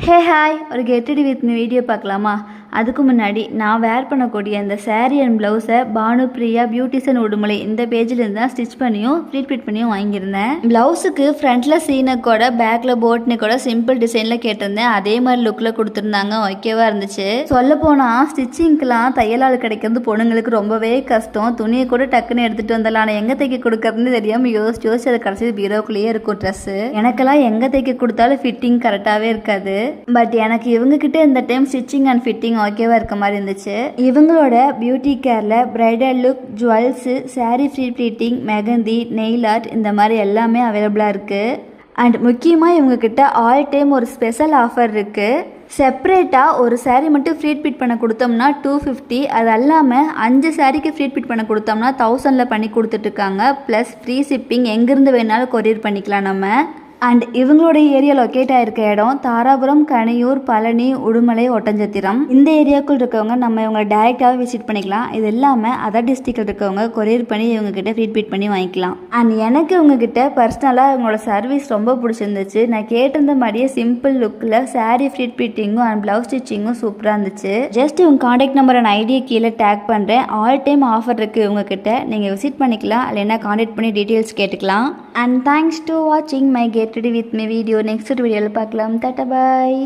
Hey hi, ஒரு get ready with me video பார்க்கலாமா? அதுக்கு முன்னாடி நான் வேர் பண்ணக்கூடிய அந்த சாரீ அண்ட் ப்ளவுஸை பானு பிரியா பியூட்டிஷன் உடுமலை இந்த பேஜிலேருந்து தான் ஸ்டிச் பண்ணியும் ஃப்ளீட் பண்ணியும் வாங்கியிருந்தேன். ப்ளவுஸுக்கு ஃப்ரண்ட்டில் சீனக்கோட பேக்கில் போட் நெக்கோட சிம்பிள் டிசைனில் கேட்டிருந்தேன். அதே மாதிரி லுக்கில் கொடுத்துருந்தாங்க. ஓகேவா இருந்துச்சு. சொல்ல போனால் ஸ்டிச்சிங்க்கெலாம் தையலால் கிடைக்கிறது பொண்ணுங்களுக்கு ரொம்பவே கஷ்டம். துணியை கூட டக்குன்னு எடுத்துகிட்டு வந்துடலாம். ஆனால் எங்கே தைக்க கொடுக்கறதுன்னு தெரியாமல் யோசிச்சு அது கடைசி பீரோக்குள்ளேயே இருக்கும் ட்ரெஸ்ஸு. எனக்கெல்லாம் எங்கே தைக்க கொடுத்தாலும் ஃபிட்டிங் கரெக்டாகவே இருக்காது. பட் எனக்கு இவங்ககிட்ட இந்த டைம் ஸ்டிச்சிங் அண்ட் ஃபிட்டிங் ஓகேவா இருக்க மாதிரி இருந்துச்சு. இவங்களோட பியூட்டி கேர்ல bridal look, jewels, sari free pleating, mehendi, nail art இந்த மாதிரி எல்லாமே அவைலபிளாக இருக்குது. அண்ட் முக்கியமாக இவங்கக்கிட்ட ஆல் டைம் ஒரு ஸ்பெஷல் ஆஃபர் இருக்குது. செப்ரேட்டாக ஒரு சாரீ மட்டும் ஃப்ரீட் பிட் பண்ண கொடுத்தோம்னா 250, அது இல்லாமல் 5 சாரீக்கு ஃப்ரீட் பிட் பண்ண கொடுத்தோம்னா 1000 பண்ணி கொடுத்துட்ருக்காங்க. ப்ளஸ் ஃப்ரீ ஷிப்பிங், எங்கேருந்து வேணாலும் கொரியர் பண்ணிக்கலாம் நம்ம. அண்ட் இவங்களோட ஏரியா லொக்கேட் ஆகிருக்க இடம் தாராபுரம், கனியூர், பழனி, உடுமலை, ஒட்டஞ்சத்திரம். இந்த ஏரியாவுக்குள் இருக்கவங்க நம்ம இவங்க டைரெக்டாகவே விசிட் பண்ணிக்கலாம். இது இல்லாமல் அதர் டிஸ்ட்ரிக்டில் இருக்கவங்க கொரியர் பண்ணி இவங்ககிட்ட ஃபீட்பீட் பண்ணி வாங்கிக்கலாம். அண்ட் எனக்கு இவங்ககிட்ட பர்சனலாக இவங்களோட சர்வீஸ் ரொம்ப பிடிச்சிருந்துச்சு. நான் கேட்டிருந்த மாதிரியே சிம்பிள் லுக்கில் சாரீ ஃப்ளீட்டிங்கும் அண்ட் ப்ளவுஸ் ஸ்டிச்சிங்கும் சூப்பராக இருந்துச்சு. ஜஸ்ட் இவங்க காண்டாக்ட் நம்பர் அண்ட் ஐடியை கீழே டேக் பண்ணுறேன். ஆல் டைம் ஆஃபர் இருக்குது இவங்ககிட்ட. நீங்கள் விசிட் பண்ணிக்கலாம், இல்லைன்னா காண்டாக்ட் பண்ணி டீட்டெயில்ஸ் கேட்டுக்கலாம். அண்ட் தேங்க்ஸ் டு வாட்சிங் my get ready with me video. Next video பார்க்கலாம். டாடா பாய்.